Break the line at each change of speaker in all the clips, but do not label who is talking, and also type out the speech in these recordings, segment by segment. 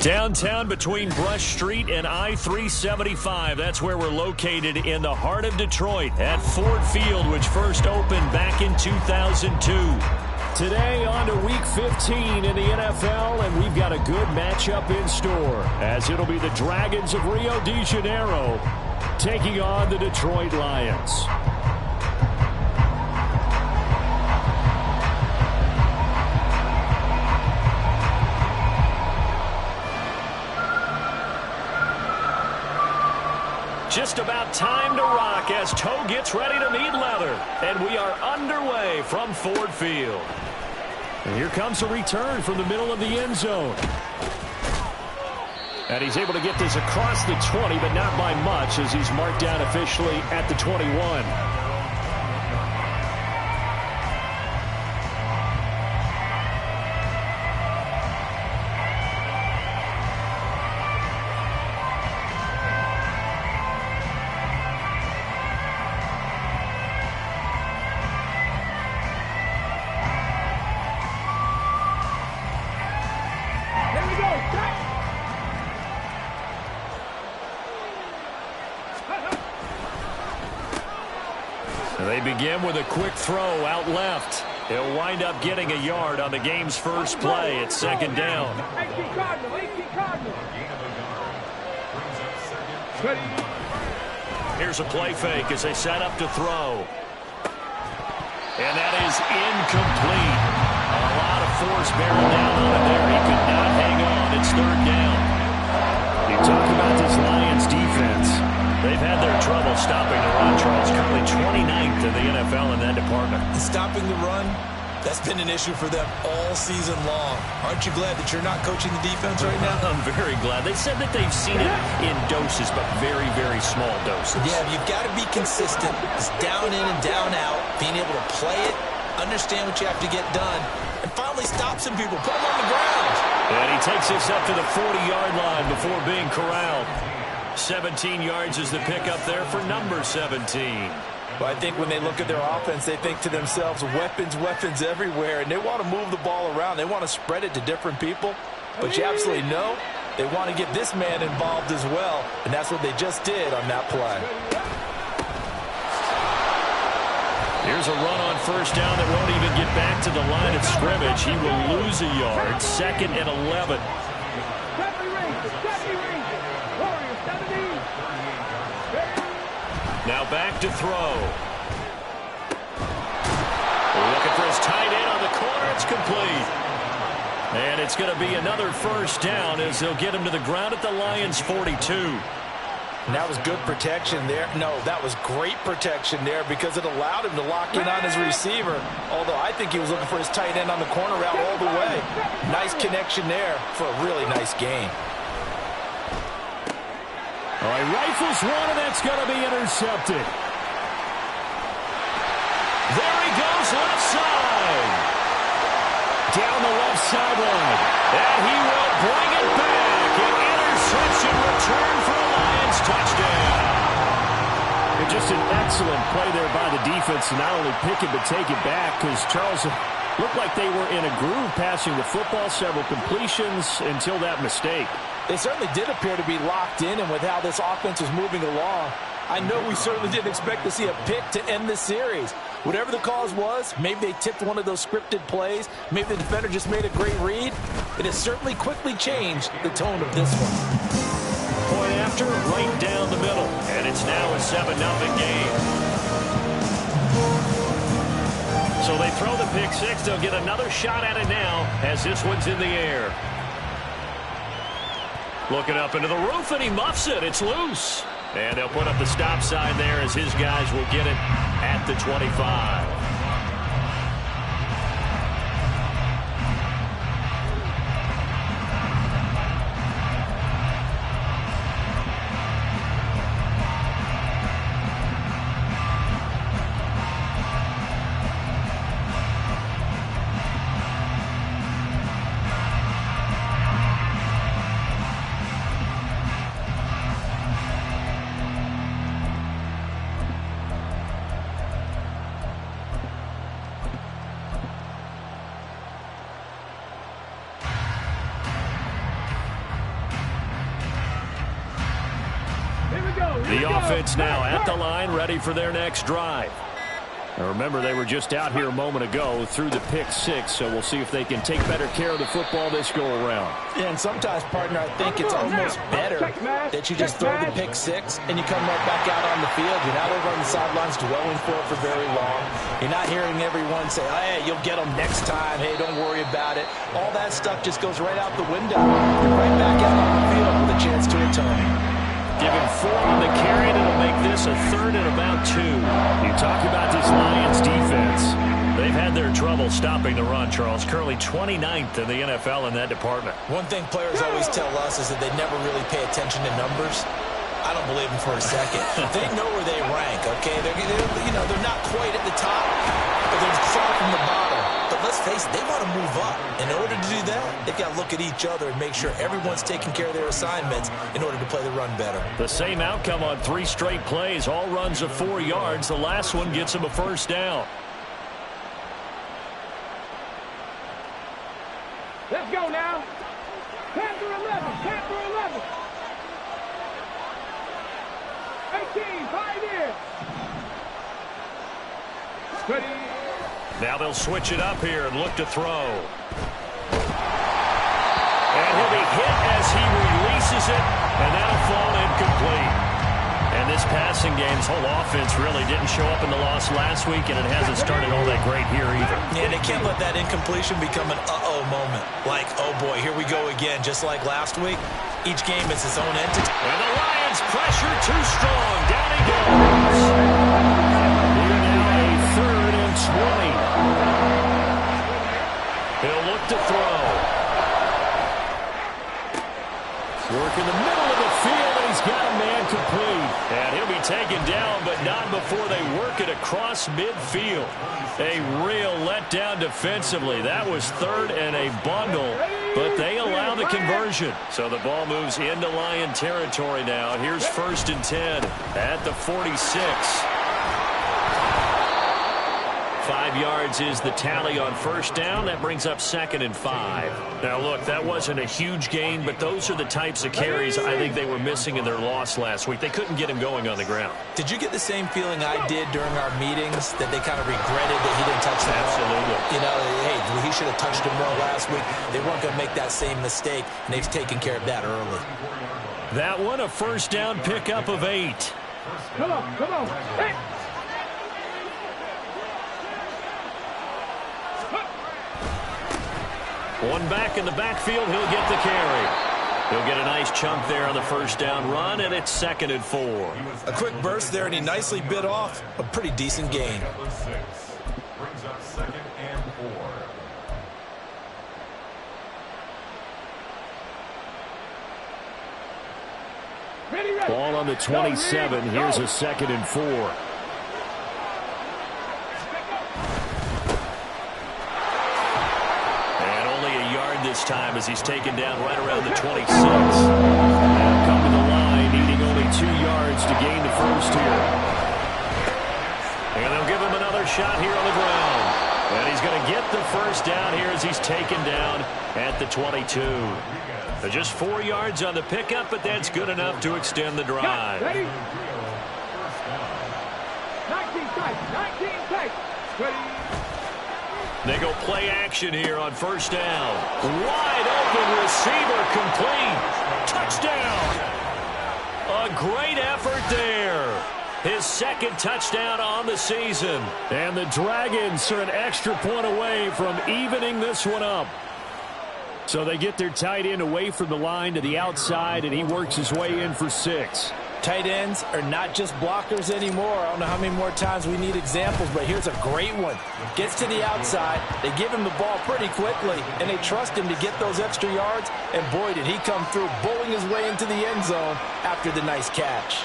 Downtown between Brush Street and I-375. That's where we're located in the heart of Detroit at Ford Field, which first opened back in 2002. Today on to Week 15 in the NFL, and we've got a good matchup in store, as it'll be the Dragons of Rio de Janeiro taking on the Detroit Lions. Just about time to rock as toe gets ready to meet leather. And we are underway from Ford Field. And here comes a return from the middle of the end zone. And he's able to get this across the 20, but not by much, as he's marked down officially at the 21. They begin with a quick throw out left. He'll wind up getting a yard on the game's first play. It's second down. Here's a play fake as they set up to throw. And that is incomplete. A lot of force bearing down on him there. He could not hang on. It's third down. You talk about this Lions defense. They've had their trouble stopping the run, Charles. Currently 29th in the NFL in that department.
Stopping the run, that's been an issue for them all season long. Aren't you glad that you're not coaching the defense right now?
I'm very glad. They said that they've seen it in doses, but very, very small doses.
Yeah, you've got to be consistent. It's down in and down out, being able to play it, understand what you have to get done, and finally stop some people, put them on the ground.
And he takes this up to the 40-yard line before being corralled. 17 yards is the pickup there for number 17.
Well, I think when they look at their offense, they think to themselves, weapons, weapons everywhere, and they want to move the ball around. They want to spread it to different people, but you absolutely know they want to get this man involved as well, and that's what they just did on that play.
Here's a run on first down that won't even get back to the line of scrimmage. He will lose a yard, 2nd and 11. Now back to throw. Looking for his tight end on the corner. It's complete. And it's going to be another first down as they'll get him to the ground at the Lions' 42.
And that was good protection there. No, that was great protection there because it allowed him to lock in on his receiver. Although I think he was looking for his tight end on the corner route all the way. Nice connection there for a really nice game.
All right, rifles one, and that's going to be intercepted. There he goes, left side. Down the left sideline. And he will bring it back. An interception return for a Lions touchdown. And just an excellent play there by the defense to not only pick it, but take it back, because Charles looked like they were in a groove passing the football, several completions until that mistake.
They certainly did appear to be locked in, and with how this offense was moving along, I know we certainly didn't expect to see a pick to end this series. Whatever the cause was, maybe they tipped one of those scripted plays, maybe the defender just made a great read. It has certainly quickly changed the tone of this one.
Point after, right down the middle, and it's now a 7-0 game. So they throw the pick six. They'll get another shot at it now as this one's in the air. Looking up into the roof, and he muffs it. It's loose. And they'll put up the stop sign there as his guys will get it at the 25. The offense now at the line, ready for their next drive. Now remember, they were just out here a moment ago through the pick six, so we'll see if they can take better care of the football this go-around.
Yeah, and sometimes, partner, I think it's almost better that you just throw the pick six and you come right back out on the field. You're not over on the sidelines dwelling for it for very long. You're not hearing everyone say, hey, you'll get them next time. Hey, don't worry about it. All that stuff just goes right out the window. You're right back out on the field with a chance to atone.
Given 4 on the carry, and it'll make this a 3rd and about 2. You talk about this Lions defense. They've had their trouble stopping the run, Charles. Currently 29th in the NFL in that department.
One thing players always tell us is that they never really pay attention to numbers. I don't believe them for a second. They know where they rank, okay? They're not quite at the top, but they're far from the bottom. But let's face it, they want to move up. In order to do that, they've got to look at each other and make sure everyone's taking care of their assignments in order to play the run better.
The same outcome on 3 straight plays, all runs of 4 yards. The last one gets him a first down.
Let's go now. 10 through 11, 10 through 11. 18, 5 here. Ready.
Now they'll switch it up here and look to throw. And he'll be hit as he releases it, and that'll fall incomplete. And this passing game's whole offense really didn't show up in the loss last week, and it hasn't started all that great here either.
Yeah, they can't let that incompletion become an uh-oh moment. Like, oh boy, here we go again, just like last week. Each game is its own entity.
And the Lions pressure too strong. Down he goes. Here now a 3rd and 20. He'll look to throw. Work in the middle of the field, and he's got a man complete. And he'll be taken down, but not before they work it across midfield. A real letdown defensively. That was 3rd and a bundle, but they allow the conversion. So the ball moves into Lion territory now. Here's 1st and 10 at the 46. 5 yards is the tally on first down. That brings up 2nd and 5. Now, look, that wasn't a huge gain, but those are the types of carries I think they were missing in their loss last week. They couldn't get him going on the ground.
Did you get the same feeling I did during our meetings, that they kind of regretted that he didn't touch the ball?
Absolutely.
You know, hey, he should have touched him more last week. They weren't going to make that same mistake, and they've taken care of that early.
That one, a first down pickup of 8.
Come on, come on. Hey.
One back in the backfield, he'll get the carry. He'll get a nice chunk there on the first down run, and it's 2nd and 4.
A quick burst there, and he nicely bit off a pretty decent gain.
Brings up 2nd and 4.
Ready, ready.
Ball on the 27. Here's a 2nd and 4. This time as he's taken down right around the 26. Now come to the line, needing only 2 yards to gain the first here. And they'll give him another shot here on the ground. And he's going to get the first down here as he's taken down at the 22. Just 4 yards on the pickup, but that's good enough to extend the drive.
Ready? 19 tight, 19 tight. Ready?
They go play action here on first down. Wide open receiver complete. Touchdown. A great effort there. His 2nd touchdown on the season. And the Dragons are an extra point away from evening this one up. So they get their tight end away from the line to the outside, and he works his way in for 6.
Tight ends are not just blockers anymore. I don't know how many more times we need examples, but here's a great one. Gets to the outside, they give him the ball pretty quickly, and they trust him to get those extra yards, and boy, did he come through, bowling his way into the end zone after the nice catch.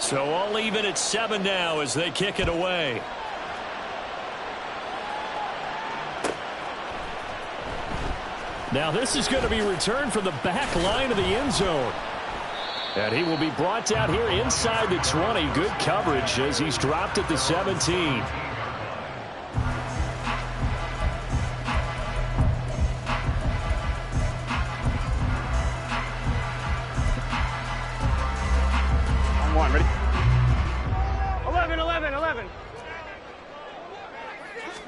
So all even at 7 now as they kick it away. Now this is going to be returned from the back line of the end zone. And he will be brought out here inside the 20. Good coverage as he's dropped at the 17. 1, ready?
11, 11, 11.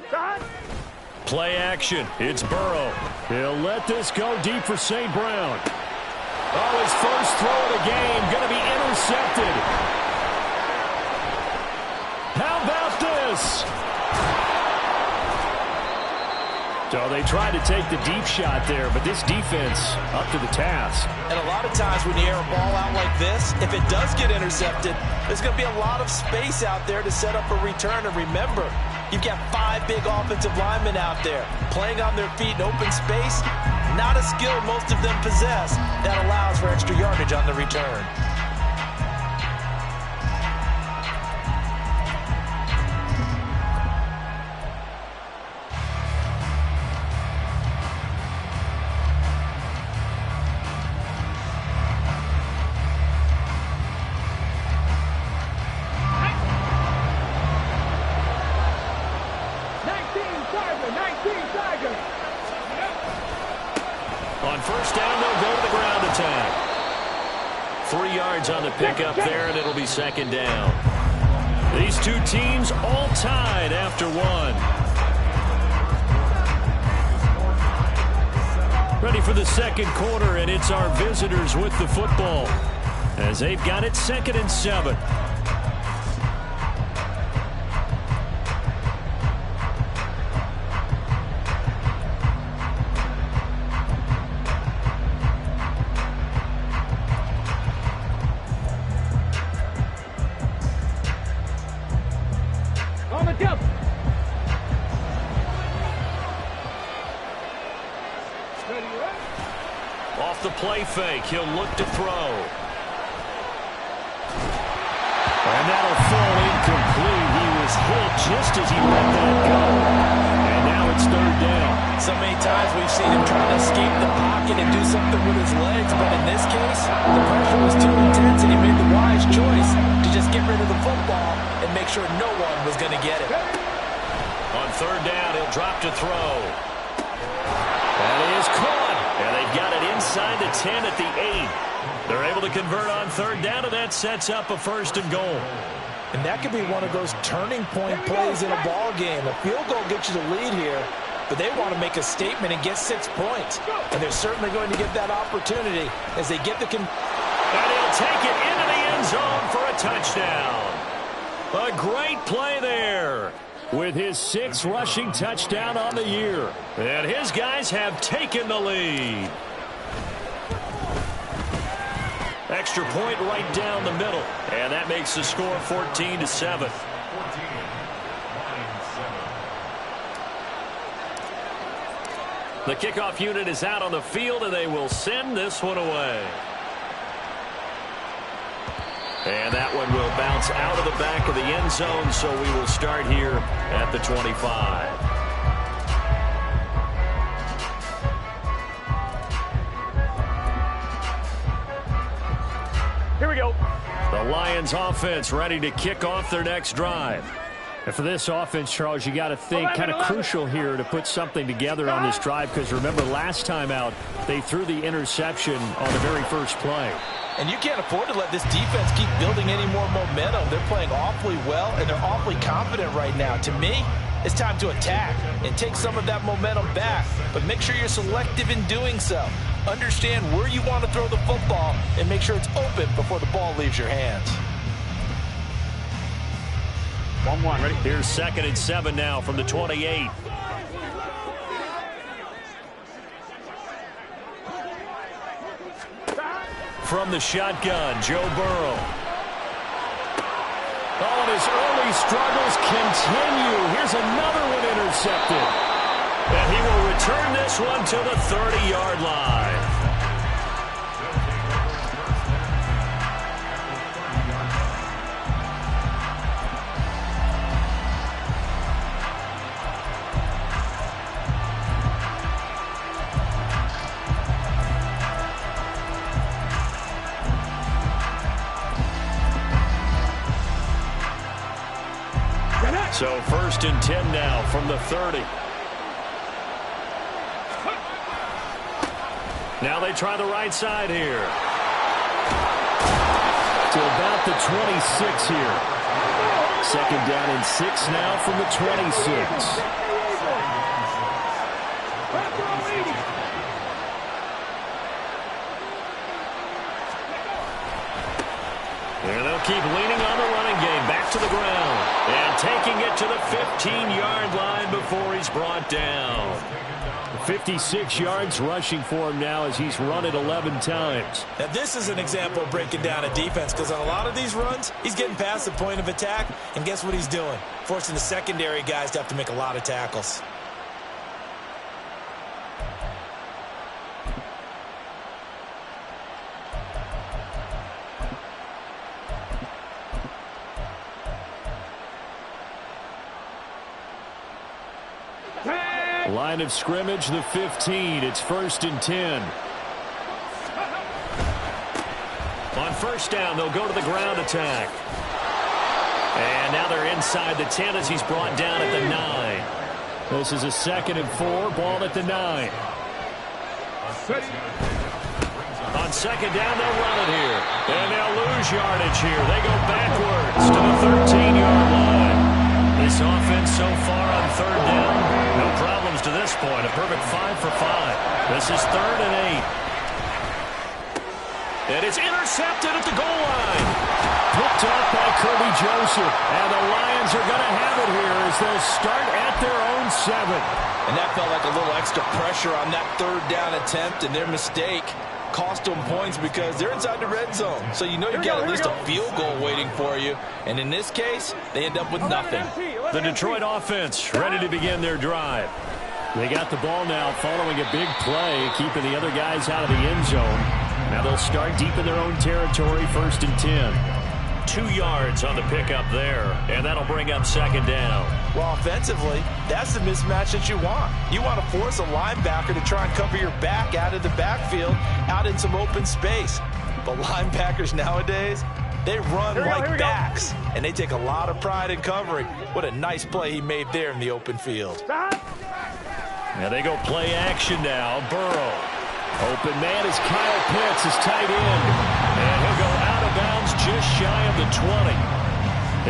Start.
Play action. It's Burrow. He'll let this go deep for St. Brown. Oh, his first throw of the game going to be intercepted. How about this? So they tried to take the deep shot there, but this defense up to the task.
And a lot of times when you air a ball out like this, if it does get intercepted, there's going to be a lot of space out there to set up a return. And remember, you've got 5 big offensive linemen out there playing on their feet in open space. Not a skill most of them possess that allows for extra yardage on the return.
On first down, they'll go to the ground attack. 3 yards on the pickup there, and it'll be second down. These two teams all tied after 1. Ready for the second quarter, and it's our visitors with the football as they've got it 2nd and 7.
On the jump.
Off the play fake, he'll look to throw. And that'll fall incomplete. He was hit just as he let that go. And now it's 3rd down.
So many times we've seen him trying to escape the pocket and do something with his legs, but in this case, the pressure was too intense and he made the wise choice to just get rid of the football and make sure no one was going to get it.
On 3rd down, he'll drop to throw. That is caught. And they've got it inside the 10 at the 8. They're able to convert on 3rd down, and that sets up a 1st and goal.
And that could be one of those turning point plays in a ball game. A field goal gets you the lead here, but they want to make a statement and get 6 points. And they're certainly going to get that opportunity as they get the... And
he'll take it into the end zone for a touchdown. A great play there with his 6th rushing touchdown on the year. And his guys have taken the lead. Extra point right down the middle. And that makes the score 14-7. The kickoff unit is out on the field, and they will send this one away. And that one will bounce out of the back of the end zone, so we will start here at the 25.
Here we go.
The Lions offense ready to kick off their next drive. And for this offense, Charles, you got to think kind of crucial here to put something together on this drive, because remember last time out they threw the interception on the very first play.
And you can't afford to let this defense keep building any more momentum. They're playing awfully well, and they're awfully confident right now. To me, it's time to attack and take some of that momentum back, but make sure you're selective in doing so. Understand where you want to throw the football and make sure it's open before the ball leaves your hands.
1-1, ready? Here's 2nd and 7 now from the 28. From the shotgun, Joe Burrow. Oh, and his early struggles continue. Here's another one intercepted. And he will return this one to the 30-yard line. So 1st and 10 now from the 30. Now they try the right side here. To about at the 26 here. Second down and 6 now from the 26. And they'll keep leaning on the running game. Back to the ground. And taking it to the 15-yard line before he's brought down. 56 yards rushing for him now as he's run it 11 times.
Now, this is an example of breaking down a defense, because on a lot of these runs, he's getting past the point of attack, and guess what he's doing? Forcing the secondary guys to have to make a lot of tackles.
Line of scrimmage, the 15. It's 1st and 10. On first down, they'll go to the ground attack. And now they're inside the 10 as he's brought down at the 9. This is a 2nd and 4. Ball at the 9. On 2nd down, they'll run it here. And they'll lose yardage here. They go backwards to the 13-yard line. This offense so far on 3rd down, no problems to this point. A perfect 5 for 5. This is 3rd and 8. And it's intercepted at the goal line. Picked off by Kirby Joseph. And the Lions are going to have it here as they'll start at their own 7.
And that felt like a little extra pressure on that 3rd down attempt, and their mistake cost them points because they're inside the red zone. So you know you've got at least a field goal waiting for you. And in this case, they end up with nothing.
The Detroit offense ready to begin their drive. They got the ball now following a big play, keeping the other guys out of the end zone. Now they'll start deep in their own territory, 1st and 10. 2 yards on the pickup there, and that'll bring up 2nd down.
Well, offensively, that's the mismatch that you want. You want to force a linebacker to try and cover your back out of the backfield, out in some open space. But linebackers nowadays, they run like backs, and they take a lot of pride in covering. What a nice play he made there in the open field.
Now they go play action now. Burrow. Open man is Kyle Pitts, his tight end. And he'll go out of bounds just shy of the 20.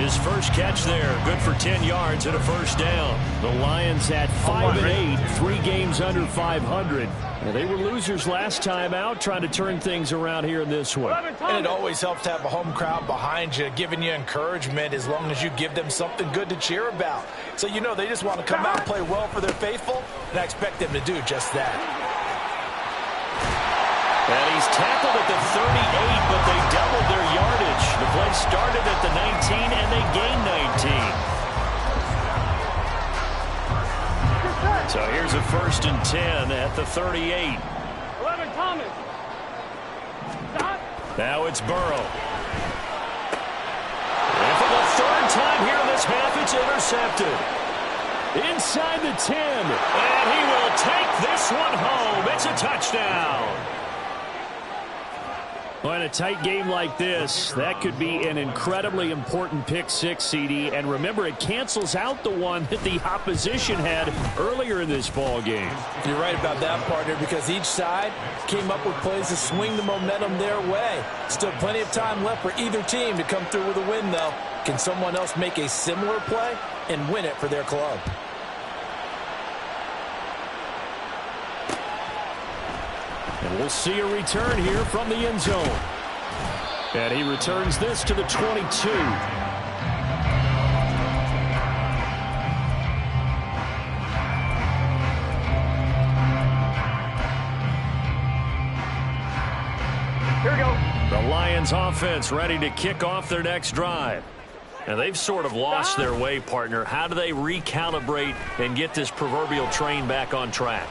His first catch there, good for 10 yards and a 1st down. The Lions at 5 and 8, 3 games under 500. And they were losers last time out, trying to turn things around here in this one.
And it always helps to have a home crowd behind you, giving you encouragement as long as you give them something good to cheer about. So you know they just want to come out and play well for their faithful, and I expect them to do just that.
And he's tackled at the 38, but they doubled their yardage. The play started at the 19, and they gained 19. So here's a 1st and 10 at the 38.
11, Thomas. Stop.
Now it's Burrow. And for the 3rd time here in this half, it's intercepted. Inside the 10, and he will take this one home. It's a touchdown. Well, in a tight game like this, that could be an incredibly important pick 6, CD. And remember, it cancels out the one that the opposition had earlier in this ball game.
You're right about that, partner, because each side came up with plays to swing the momentum their way. Still plenty of time left for either team to come through with a win, though. Can someone else make a similar play and win it for their club?
And we'll see a return here from the end zone. And he returns this to the 22.
Here we go.
The Lions offense ready to kick off their next drive. And they've sort of lost their way, partner. How do they recalibrate and get this proverbial train back on track?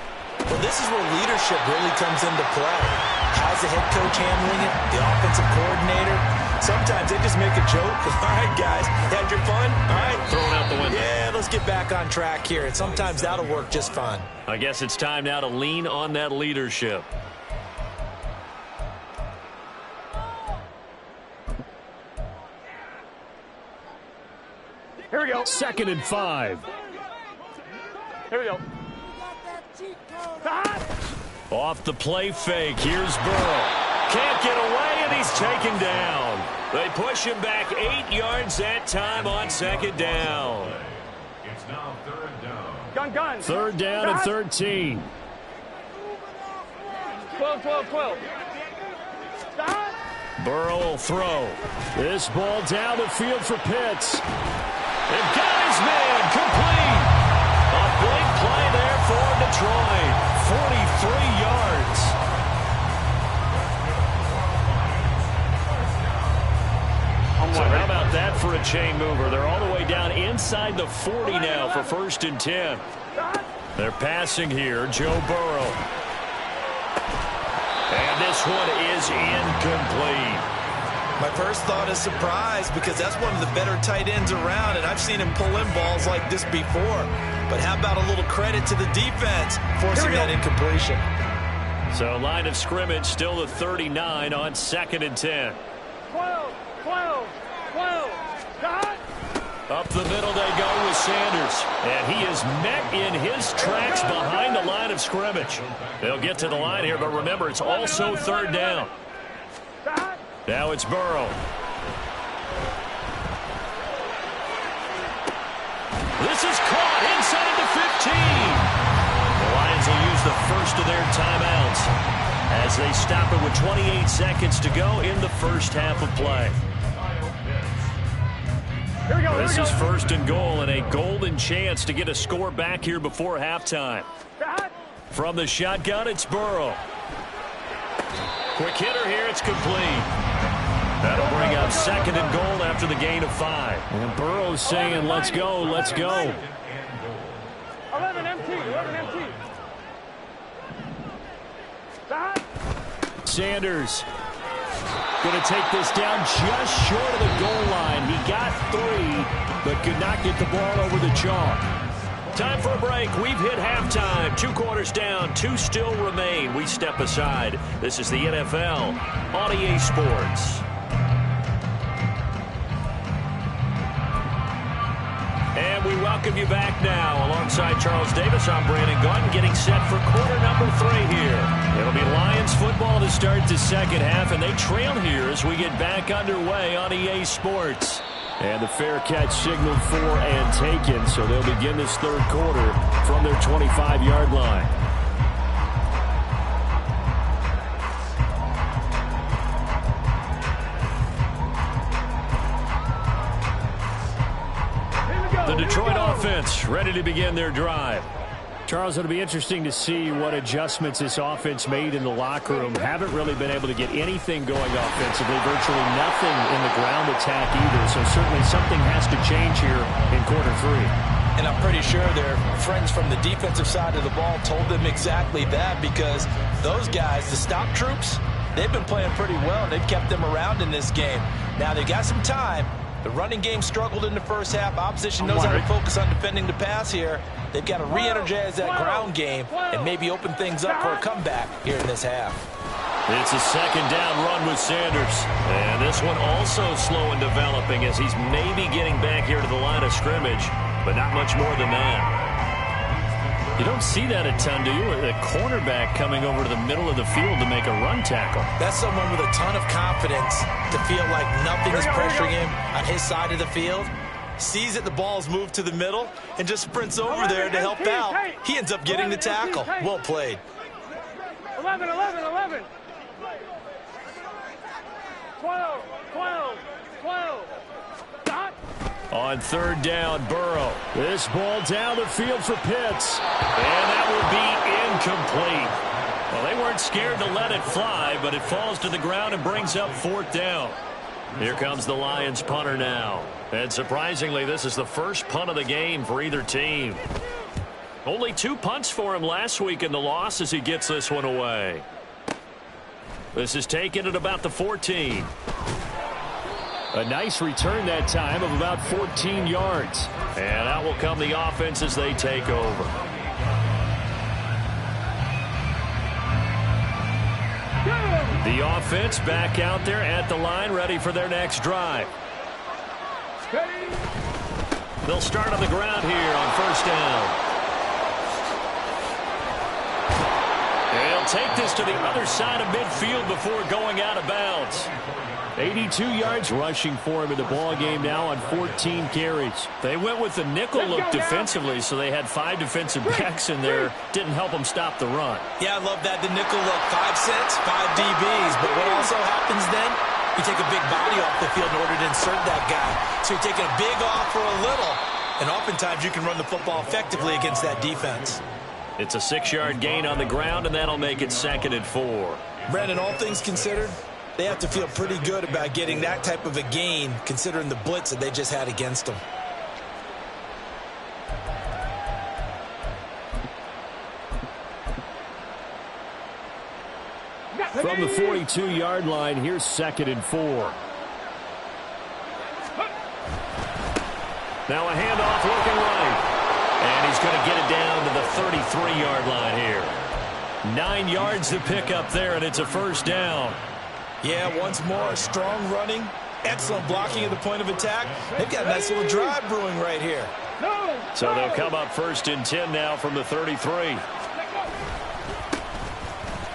Well, this is where leadership really comes into play. How's the head coach handling it? The offensive coordinator? Sometimes they just make a joke. All right, guys, had your fun? All right.
Throwing out the window.
Yeah, let's get back on track here. And sometimes that'll work just fine.
I guess it's time now to lean on that leadership.
Here we go.
2nd and 5.
Here we go. Stop.
Off the play fake. Here's Burrow. Can't get away, and he's taken down. They push him back 8 yards that time on second down.
It's now third down.
Gun.
Third down and 13.
12. Stop.
Burrow will throw. This ball down the field for Pitts.
They've got his man complete. A big play there for Detroit. 43 yards. So how about that for a chain mover? They're all the way down inside the 40 now for 1st and 10. They're passing here, Joe Burrow. And this one is incomplete.
My first thought is surprise because that's one of the better tight ends around, and I've seen him pull in balls like this before. But how about a little credit to the defense forcing that incompletion?
So line of scrimmage still the 39 on 2nd and 10.
12. Stop.
Up the middle they go with Sanders. And he is met in his tracks behind the line of scrimmage. They'll get to the line here, but remember, it's also 3rd down. Now it's Burrow. This is caught inside the 15. The Lions will use the first of their timeouts as they stop it with 28 seconds to go in the first half of play. This is 1st and goal and a golden chance to get a score back here before halftime. From the shotgun, it's Burrow. Quick hitter here, it's complete. That'll bring up 2nd and goal after the gain of 5.
And Burrow's saying, let's go, let's go.
11 empty. Stop.
Sanders going to take this down just short of the goal line. He got 3, but could not get the ball over the chalk.
Time for a break. We've hit halftime. 2 quarters down. 2 still remain. We step aside. This is the NFL on EA Sports. And we welcome you back now. Alongside Charles Davis, I'm Brandon Gaudin, getting set for quarter number 3 here. It'll be Lions football to start the second half, and they trail here as we get back underway on EA Sports.
And the fair catch signaled for and taken, so they'll begin this 3rd quarter from their 25-yard line.
The Detroit offense ready to begin their drive.
Charles, it'll be interesting to see what adjustments this offense made in the locker room. Haven't really been able to get anything going offensively, virtually nothing in the ground attack either. So certainly something has to change here in quarter 3.
And I'm pretty sure their friends from the defensive side of the ball told them exactly that, because those guys, the stop troops, they've been playing pretty well. They've kept them around in this game. Now they got some time. The running game struggled in the first half. Opposition knows how to focus on defending the pass here. They've got to re-energize that ground game and maybe open things up for a comeback here in this half.
It's a 2nd down run with Sanders. And this one also slow in developing as he's maybe getting back here to the line of scrimmage, but not much more than that. You don't see that a ton, do you? A cornerback coming over to the middle of the field to make a run tackle.
That's someone with a ton of confidence to feel like nothing is pressuring him on his side of the field. Sees that the ball's moved to the middle and just sprints over there to help out. He ends up getting the tackle. Well played.
11. 12. Stop.
On 3rd down, Burrow.
This ball down the field for Pitts.
And that will be incomplete. Well, they weren't scared to let it fly, but it falls to the ground and brings up 4th down. Here comes the Lions punter now. And surprisingly, this is the first punt of the game for either team. Only 2 punts for him last week in the loss as he gets this one away. This is taken at about the 14.
A nice return that time of about 14 yards.
And out will come the offense as they take over. The offense back out there at the line, ready for their next drive. They'll start on the ground here on 1st down. And he'll take this to the other side of midfield before going out of bounds.
82 yards rushing for him in the ball game now on 14 carries. They went with the nickel look defensively, so they had 5 defensive backs in there. Didn't help them stop the run.
Yeah, I love that, the nickel look. 5 cents, 5 DBs. But what also happens then, you take a big body off the field in order to insert that guy. So you're taking a big off for a little. And oftentimes you can run the football effectively against that defense.
It's a 6-yard gain on the ground, and that'll make it 2nd and 4.
Brandon, all things considered, they have to feel pretty good about getting that type of a gain, considering the blitz that they just had against them.
From the 42-yard line, here's 2nd and 4. Now a handoff looking right. And he's going to get it down to the 33-yard line here. 9 yards to pick up there, and it's a 1st down.
Yeah, once more, strong running, excellent blocking at the point of attack. They've got a nice little drive brewing right here.
So they'll come up 1st and 10 now from the 33.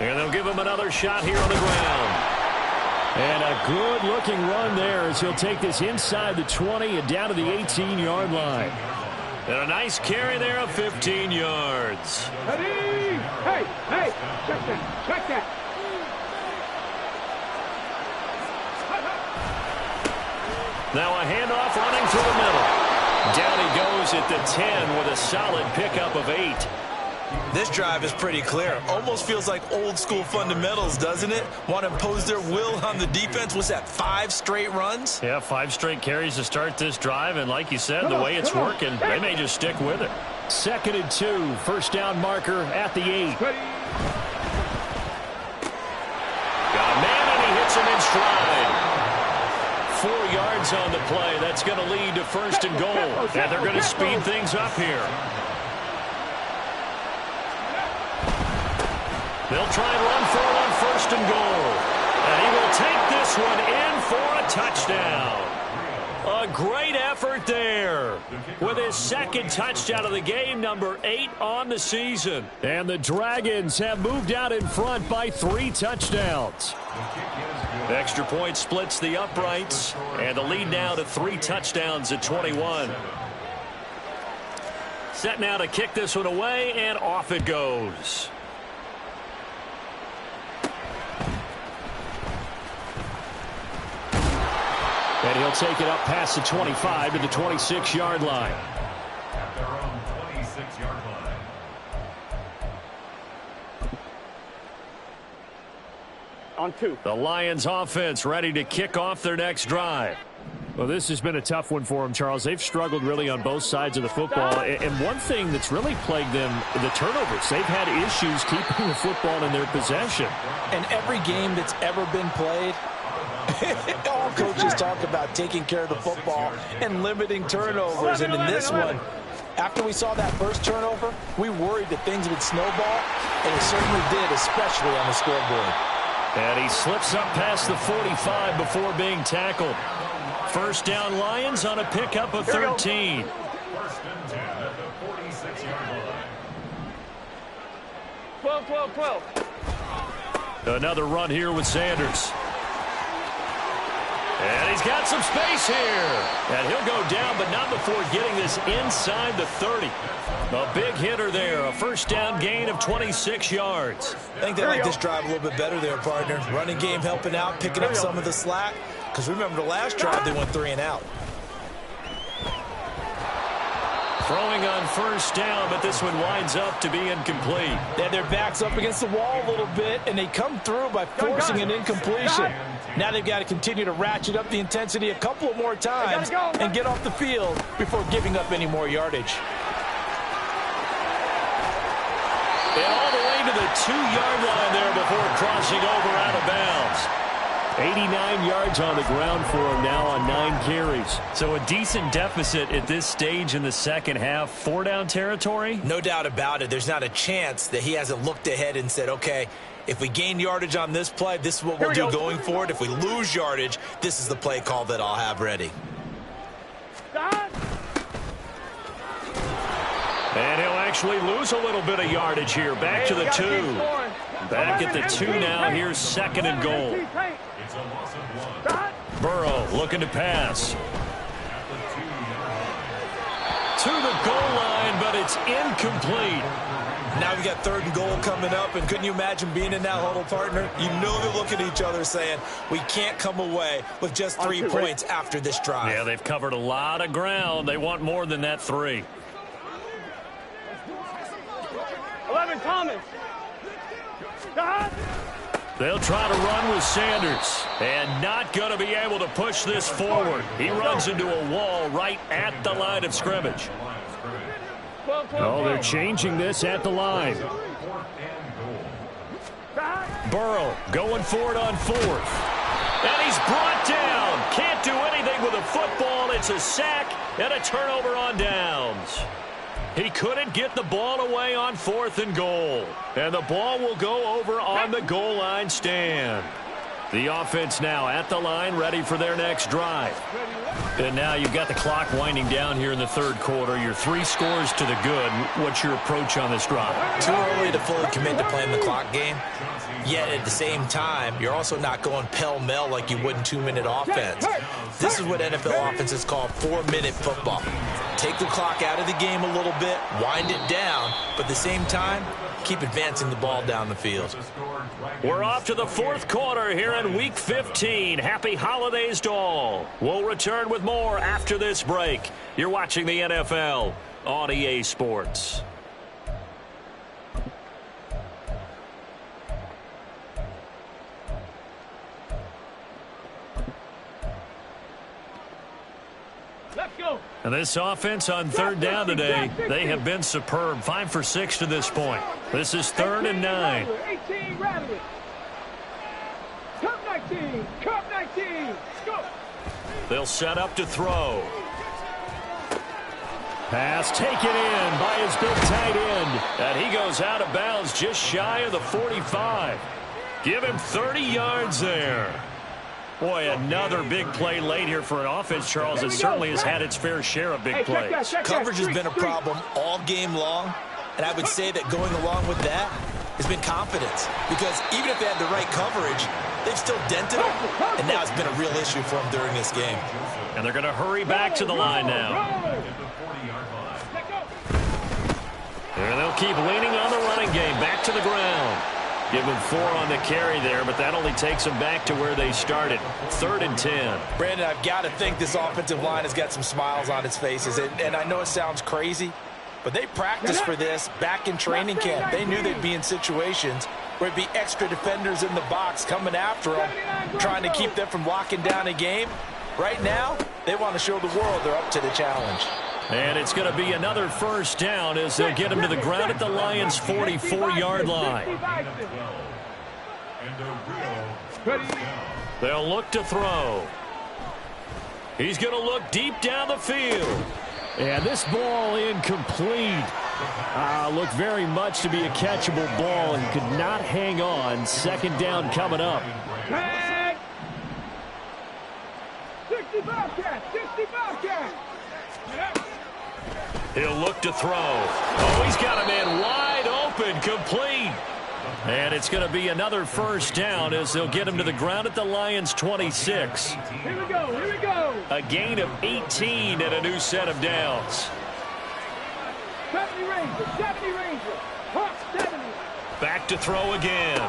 And they'll give him another shot here on the ground. And a good-looking run there as he'll take this inside the 20 and down to the 18-yard line. And a nice carry there of 15 yards.
Ready? Hey, check that.
Now a handoff running through the middle. Down he goes at the 10 with a solid pickup of 8.
This drive is pretty clear. Almost feels like old school fundamentals, doesn't it? Want to impose their will on the defense. What's that, 5 straight runs?
Yeah, 5 straight carries to start this drive. And like you said, the way it's working, they may just stick with it. 2nd and 2, 1st down marker at the 8. Got a man, and he hits him in stride. 4 yards on the play. That's going to lead to 1st and goal. And they're going to speed things up here. They'll try and run for it on 1st and goal. And he will take this one in for a touchdown. A great effort there with his 2nd touchdown of the game, number 8 on the season. And the Dragons have moved out in front by 3 touchdowns. Extra point splits the uprights, and the lead now to 3 touchdowns at 21. Set now to kick this one away, and off it goes. And he'll take it up past the 25 to the 26-yard line.
At their own 26-yard line.
On 2.
The Lions offense ready to kick off their next drive. Well, this has been a tough one for them, Charles. They've struggled really on both sides of the football. And one thing that's really plagued them, the turnovers. They've had issues keeping the football in their possession.
And every game that's ever been played, all coaches talk about taking care of the football and limiting turnovers. And in this one, after we saw that first turnover, we worried that things would snowball, and it certainly did, especially on the scoreboard.
And he slips up past the 45 before being tackled. 1st down Lions on a pickup of 13.
1st and 10 at the 46-yard line.
12.
Another run here with Sanders. And he's got some space here. And he'll go down, but not before getting this inside the 30. A big hitter there. A 1st down gain of 26 yards.
I think they like this drive a little bit better there, partner. Running game helping out, picking up some of the slack. Because remember the last drive, they went 3 and out.
Throwing on 1st down, but this one winds up to be incomplete.
They had their backs up against the wall a little bit, and they come through by forcing an incompletion. Now they've got to continue to ratchet up the intensity a couple of more times and get off the field before giving up any more yardage.
And all the way to the 2-yard line there before crossing over out of bounds. 89 yards on the ground for him now on 9 carries. So a decent deficit at this stage in the second half. 4-down territory?
No doubt about it. There's not a chance that he hasn't looked ahead and said, okay, if we gain yardage on this play, this is what we'll do going forward. If we lose yardage, this is the play call that I'll have ready.
And he'll actually lose a little bit of yardage here. Back to the 2. Back at the 2 now. Here's 2nd and goal.
It's a loss of 1.
Burrow looking to pass. To the goal line, but it's incomplete.
Now we got 3rd and goal coming up, and couldn't you imagine being in that huddle, partner? You know they're looking at each other saying, we can't come away with just 3 points after this drive.
Yeah, they've covered a lot of ground. They want more than that 3.
11, Thomas.
They'll try to run with Sanders, and not going to be able to push this forward. He runs into a wall right at the line of scrimmage.
Oh, they're changing this at the line.
Burrow going for it on 4th. And he's brought down. Can't do anything with a football. It's a sack and a turnover on downs. He couldn't get the ball away on 4th and goal. And the ball will go over on the goal line stand. The offense now at the line, ready for their next drive. And now you've got the clock winding down here in the 3rd quarter. You're 3 scores to the good. What's your approach on this drive?
Too early to fully commit to playing the clock game. Yet at the same time, you're also not going pell-mell like you would in 2-minute offense. This is what NFL offenses call 4-minute football. Take the clock out of the game a little bit, wind it down, but at the same time, keep advancing the ball down the field.
We're off to the 4th quarter here in Week 15. Happy holidays to all. We'll return with more after this break. You're watching the NFL on EA Sports. And this offense on 3rd down today, they have been superb. 5 for 6 to this point. This is 3rd and 9.
18, Rattler. Cup 19. Cup 19. Go.
They'll set up to throw.
Pass taken in by his big tight end.
And he goes out of bounds just shy of the 45. Give him 30 yards there. Boy, another big play late here for an offense, Charles, that certainly has had its fair share of big plays.
Coverage has been a problem all game long, and I would say that going along with that has been confidence. Because even if they had the right coverage, they've still dented them, and now it's been a real issue for them during this game.
And they're going to hurry back to the line now. And they'll keep leaning on the running game, back to the ground. Give him 4 on the carry there, but that only takes them back to where they started. 3rd and 10.
Brandon, I've got to think this offensive line has got some smiles on its faces. And I know it sounds crazy, but they practiced for this back in training camp. They knew they'd be in situations where it'd be extra defenders in the box coming after them, trying to keep them from locking down a game. Right now, they want to show the world they're up to the challenge.
And it's going to be another 1st down as they'll get him to the ground at the Lions' 44-yard line. They'll look to throw. He's going to look deep down the field.
And this ball incomplete. Looked very much to be a catchable ball and could not hang on. 2nd down coming up.
65 cat, 65 cat.
He'll look to throw. Oh, he's got a man wide open, complete. And it's going to be another 1st down as they'll get him to the ground at the Lions' 26.
Here we go, here we go.
A gain of 18 and a new set of downs.
70 Ranger, 70 Ranger. Hawk 70.
Back to throw again.